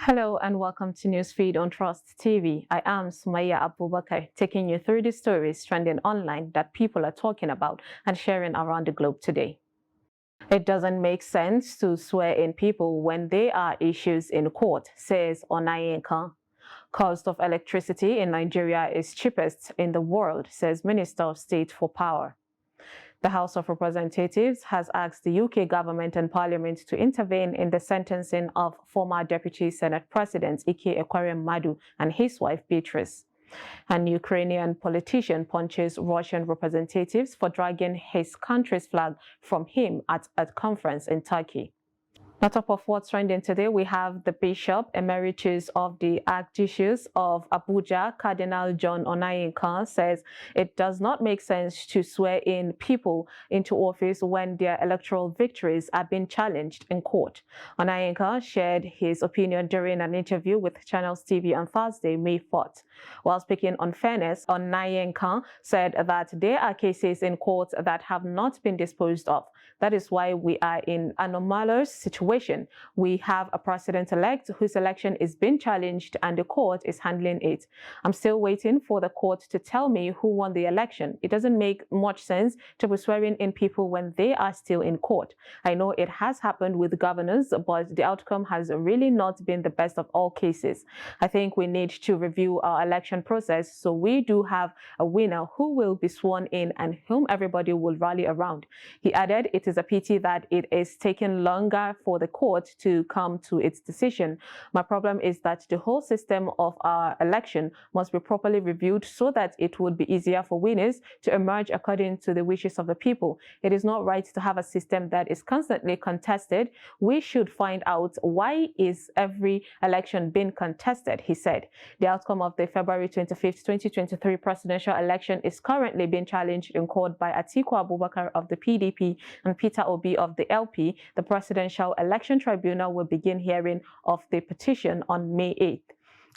Hello and welcome to Newsfeed on Trust TV. I am Sumaya Abubakar, taking you through the stories trending online that people are talking about and sharing around the globe today. It doesn't make sense to swear in people when there are issues in court, says Onayenka. Cost of electricity in Nigeria is cheapest in the world, says Minister of State for Power. The House of Representatives has asked the UK government and Parliament to intervene in the sentencing of former Deputy Senate President Ike Ekweremadu and his wife Beatrice. An Ukrainian politician punches Russian representatives for dragging his country's flag from him at a conference in Turkey. On top of what's trending today, we have the Bishop Emeritus of the Archdiocese of Abuja, Cardinal John Onayinkan, says it does not make sense to swear in people into office when their electoral victories are being challenged in court. Onayinkan shared his opinion during an interview with Channels TV on Thursday, May 4th. While speaking on fairness, Onayinkan said that there are cases in court that have not been disposed of. That is why we are in an anomalous situation. We have a president-elect whose election is being challenged and the court is handling it. I'm still waiting for the court to tell me who won the election. It doesn't make much sense to be swearing in people when they are still in court. I know it has happened with governors, but the outcome has really not been the best of all cases. I think we need to review our election process so we do have a winner who will be sworn in and whom everybody will rally around. He added, it is a pity that it is taking longer for the court to come to its decision. My problem is that the whole system of our election must be properly reviewed so that it would be easier for winners to emerge according to the wishes of the people. It is not right to have a system that is constantly contested. We should find out why is every election being contested, he said. The outcome of the February 25th, 2023 presidential election is currently being challenged in court by Atiku Abubakar of the PDP and Peter Obi of the LP. The Presidential Election Tribunal will begin hearing of the petition on May 8th.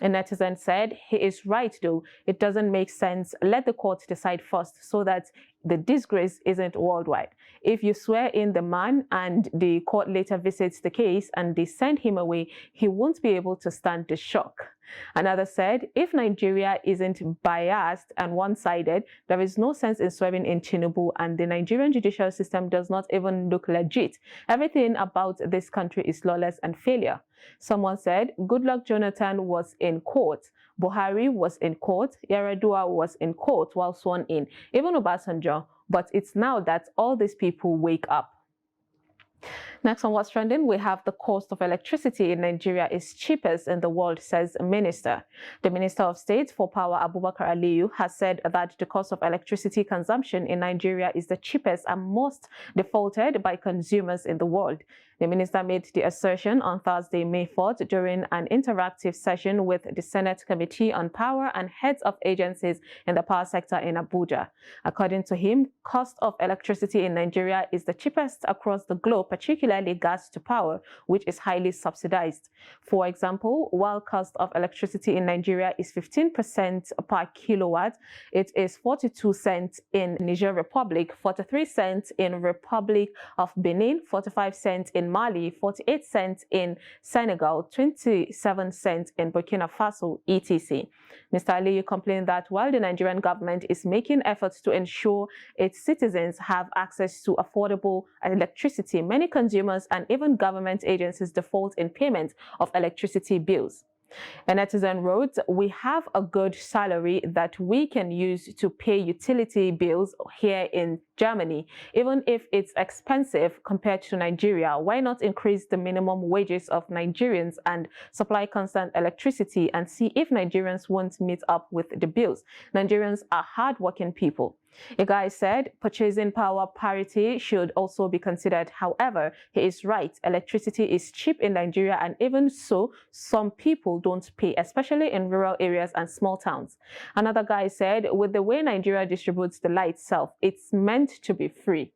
A netizen said, he is right though, it doesn't make sense. Let the court decide first so that the disgrace isn't worldwide. If you swear in the man and the court later visits the case and they send him away, he won't be able to stand the shock. Another said, if Nigeria isn't biased and one-sided, there is no sense in swearing in Tinubu, and the Nigerian judicial system does not even look legit. Everything about this country is lawless and failure. Someone said, Goodluck Jonathan was in court, Buhari was in court, Yar'Adua was in court while sworn in, even Obasanjo, but it's now that all these people wake up. Next on what's trending, we have the cost of electricity in Nigeria is cheapest in the world, says a minister. The Minister of State for Power, Abubakar Aliyu, has said that the cost of electricity consumption in Nigeria is the cheapest and most defaulted by consumers in the world. The minister made the assertion on Thursday, May 4th, during an interactive session with the Senate Committee on Power and heads of agencies in the power sector in Abuja. According to him, cost of electricity in Nigeria is the cheapest across the globe, particularly gas to power, which is highly subsidized. For example, while cost of electricity in Nigeria is 15% per kilowatt, it is 42 cents in Niger Republic, 43 cents in Republic of Benin, 45 cents in Mali, 48 cents in Senegal, 27 cents in Burkina Faso, etc. Mr. Aliyu complained that while the Nigerian government is making efforts to ensure its citizens have access to affordable electricity, many consumers and even government agencies default in payment of electricity bills. A netizen wrote, we have a good salary that we can use to pay utility bills here in Germany. Even if it's expensive compared to Nigeria, why not increase the minimum wages of Nigerians and supply constant electricity and see if Nigerians won't meet up with the bills? Nigerians are hardworking people. A guy said purchasing power parity should also be considered. However, he is right. Electricity is cheap in Nigeria, and even so, some people don't pay, especially in rural areas and small towns. Another guy said, with the way Nigeria distributes the light itself, it's meant to be free.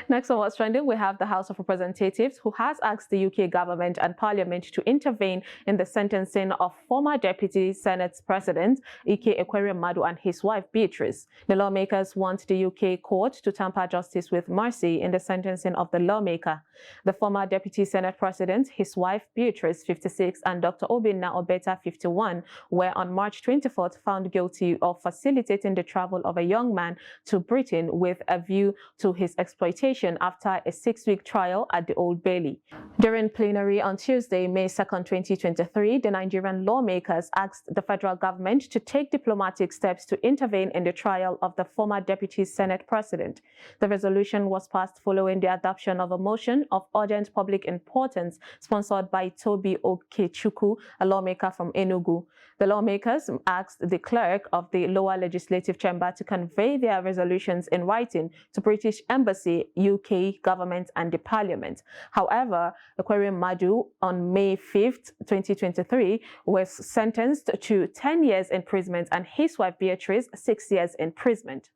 Next on What's Trending, we have the House of Representatives, who has asked the UK government and Parliament to intervene in the sentencing of former Deputy Senate President Ike Ekweremadu and his wife Beatrice. The lawmakers want the UK court to tamper justice with mercy in the sentencing of the lawmaker. The former Deputy Senate President, his wife Beatrice, 56, and Dr. Obinna Obeta, 51, were on March 24th found guilty of facilitating the travel of a young man to Britain with a view to his exploitation after a 6-week trial at the Old Bailey. During plenary on Tuesday, May 2nd, 2023, the Nigerian lawmakers asked the federal government to take diplomatic steps to intervene in the trial of the former Deputy Senate President. The resolution was passed following the adoption of a motion of urgent public importance sponsored by Toby Okechukwu, a lawmaker from Enugu. The lawmakers asked the clerk of the lower legislative chamber to convey their resolutions in writing to British Embassy, UK government, and the Parliament. However, Ekweremadu on May 5th, 2023, was sentenced to 10 years imprisonment and his wife Beatrice 6 years imprisonment.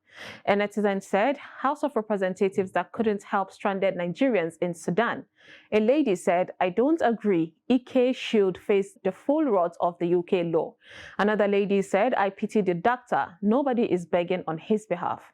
A netizen said, House of Representatives that couldn't help stranded Nigerians in Sudan. A lady said, I don't agree. Ike should face the full wrath of the UK law. Another lady said, I pity the doctor. Nobody is begging on his behalf.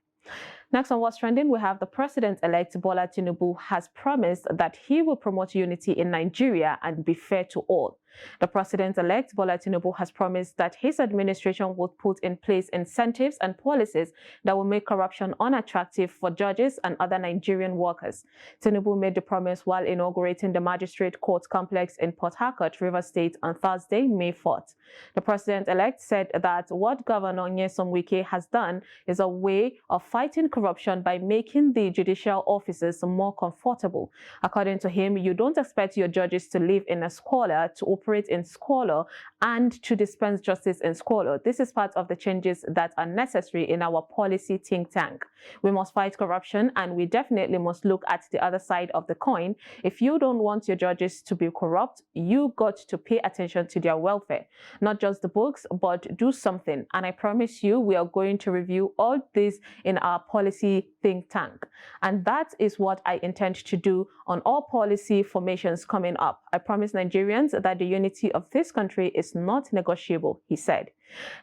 Next on What's Trending, we have the President-elect Bola Tinubu has promised that he will promote unity in Nigeria and be fair to all. The President-elect Bola Tinubu has promised that his administration will put in place incentives and policies that will make corruption unattractive for judges and other Nigerian workers. Tinubu made the promise while inaugurating the Magistrate Court Complex in Port Harcourt, Rivers State on Thursday, May 4th. The President-elect said that what Governor Nyesom Wike has done is a way of fighting corruption by making the judicial offices more comfortable. According to him, you don't expect your judges to live in a squalor, to operate in squalor, and to dispense justice in squalor. This is part of the changes that are necessary in our policy think tank. We must fight corruption, and we definitely must look at the other side of the coin. If you don't want your judges to be corrupt, you got to pay attention to their welfare. Not just the books, but do something. And I promise you, we are going to review all this in our policy think tank. And that is what I intend to do on all policy formations coming up. I promise Nigerians that the unity of this country is not negotiable, he said.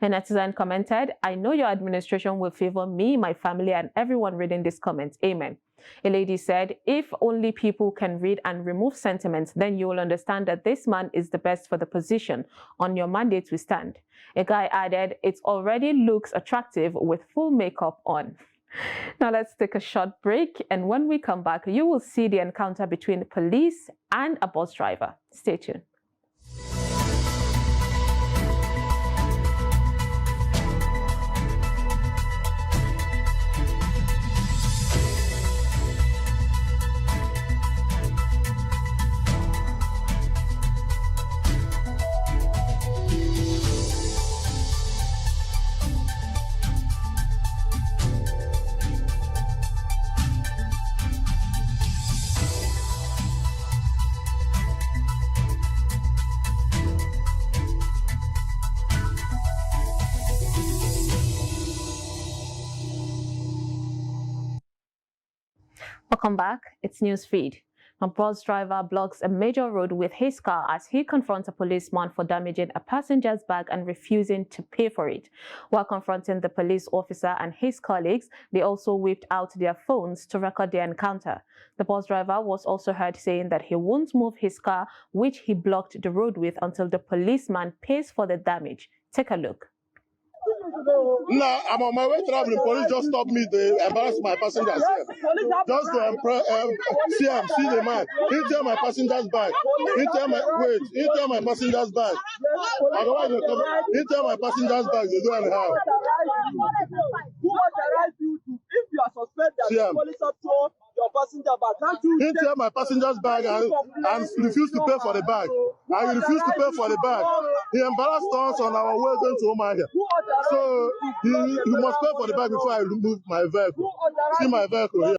A netizen commented, I know your administration will favor me, my family, and everyone reading this comment. Amen. A lady said, if only people can read and remove sentiments, then you will understand that this man is the best for the position. On your mandate we stand. A guy added, it already looks attractive with full makeup on. Now let's take a short break, and when we come back, you will see the encounter between police and a bus driver. Stay tuned. Welcome back. It's Newsfeed. A bus driver blocks a major road with his car as he confronts a policeman for damaging a passenger's bag and refusing to pay for it. While confronting the police officer and his colleagues, they also whipped out their phones to record their encounter. The bus driver was also heard saying that he won't move his car, which he blocked the road with, until the policeman pays for the damage. Take a look. No, I'm on my way traveling. Police just stopped me to embarrass my passengers. Just to see the man. He tell my passenger's bag. He tell my passenger's bag. Otherwise, he tell my passenger's bag. They go and have. Who authorized you to, if you are suspected, the police have told your passenger bag, can't you? He tell my passenger's bag and refused to pay for the bag. And he refused to pay for the bag. He embarrassed us on our way going to Omahia. So you must pay for the bag before I remove my vehicle. See my vehicle here.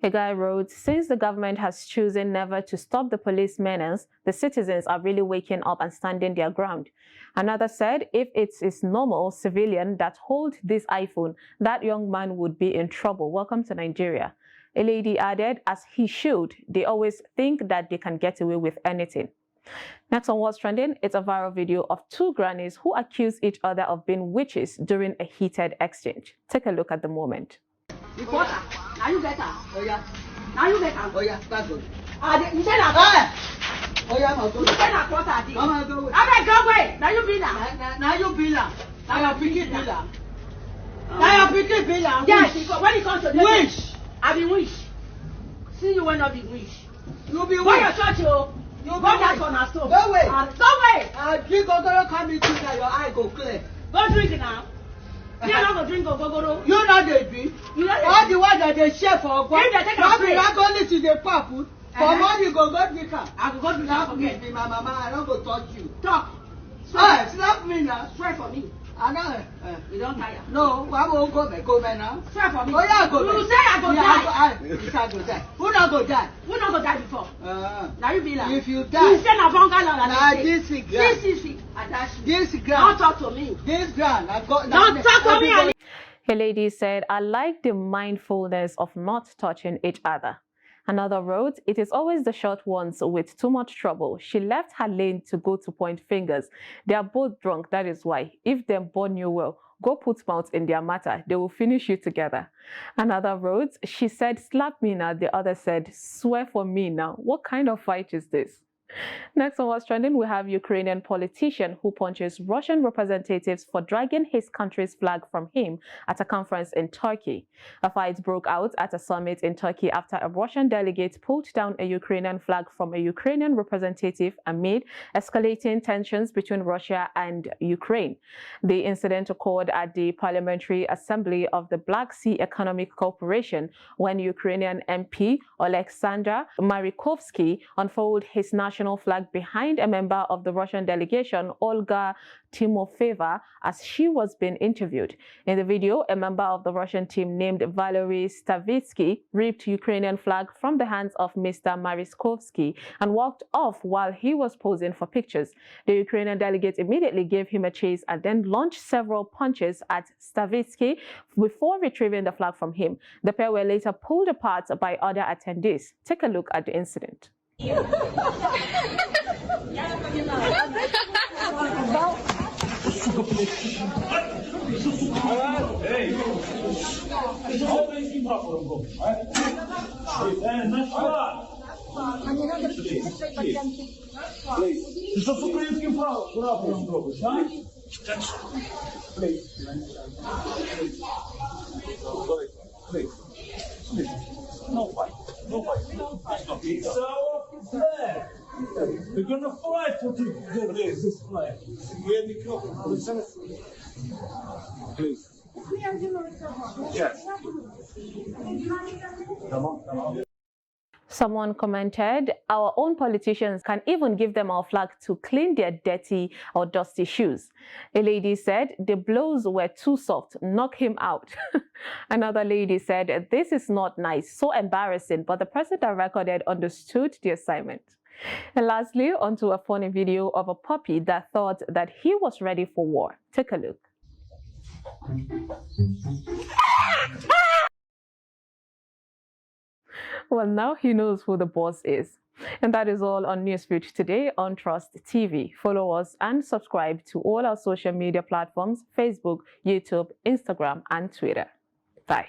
A guy wrote, since the government has chosen never to stop the police menace, the citizens are really waking up and standing their ground. Another said, if it is normal civilian that hold this iPhone, that young man would be in trouble. Welcome to Nigeria. A lady added, as he should, they always think that they can get away with anything. Next on What's Trending, it's a viral video of two grannies who accuse each other of being witches during a heated exchange. Take a look at the moment. Reporter, now you get her. Oh yeah. Now you get her. Oh yeah, that's good. You said that. Oh yeah, I'll go. You said that what I did. Mama, go away. I go away. Now you be there. Now you be there. Now you pick it, be there. Now you pick it, be there. Yes, when it comes to this. Wish. I be wish. See you when I be wish. You be Go wish. your church, yo. You go that on a stove. Go away. Go away. Drink Ogoro, come into that your eye go clear. Go drink it now. You not go drink Ogoro. You know they drink. You know All the ones that they share for Ogoro. If they take a Not be break. not only to the purple. For money go drink am. I go drink Slap her me, again. be my mama. I don't go touch you. Talk. Hey, slap me now. Swear for me. I know. You don't tire. No, I won't go back now. Swear for me. Oh yeah, go back. You say I go die. You say I go die. Who not go die? Who not go die before? Now you be like. If you die, You say na bungalow na nah, they this say. is grand. This is I dash you. This Don't ground, talk to me. this ground, I got. Don't talk to me. everybody- A lady said, I like the mindfulness of not touching each other. Another wrote, it is always the short ones with too much trouble. She left her lane to go to point fingers. They are both drunk, that is why. If them born you well, go put mouth in their matter. They will finish you together. Another wrote, she said, slap me now. The other said, swear for me now. What kind of fight is this? Next on What's Trending, we have Ukrainian politician who punches Russian representatives for dragging his country's flag from him at a conference in Turkey. A fight broke out at a summit in Turkey after a Russian delegate pulled down a Ukrainian flag from a Ukrainian representative amid escalating tensions between Russia and Ukraine. The incident occurred at the Parliamentary Assembly of the Black Sea Economic Cooperation when Ukrainian MP Oleksandr Marykovsky unfurled his national flag behind a member of the Russian delegation, Olga Timofeeva, as she was being interviewed. In the video, a member of the Russian team named Valery Stavitsky ripped Ukrainian flag from the hands of Mr. Marykovsky and walked off while he was posing for pictures. The Ukrainian delegate immediately gave him a chase and then launched several punches at Stavitsky before retrieving the flag from him. The pair were later pulled apart by other attendees. Take a look at the incident. Ти що з українським прапором зробиш, а? No fight. No fight. It's our flag. We're gonna fight for this flag. Please. Yes. Come on. Someone commented, our own politicians can even give them our flag to clean their dirty or dusty shoes. A lady said, the blows were too soft, knock him out. Another lady said, this is not nice, so embarrassing, but the person that recorded understood the assignment. And lastly, onto a funny video of a puppy that thought that he was ready for war. Take a look. Well, now he knows who the boss is. And that is all on Newsfeed today on Trust TV. Follow us and subscribe to all our social media platforms, Facebook, YouTube, Instagram, and Twitter. Bye.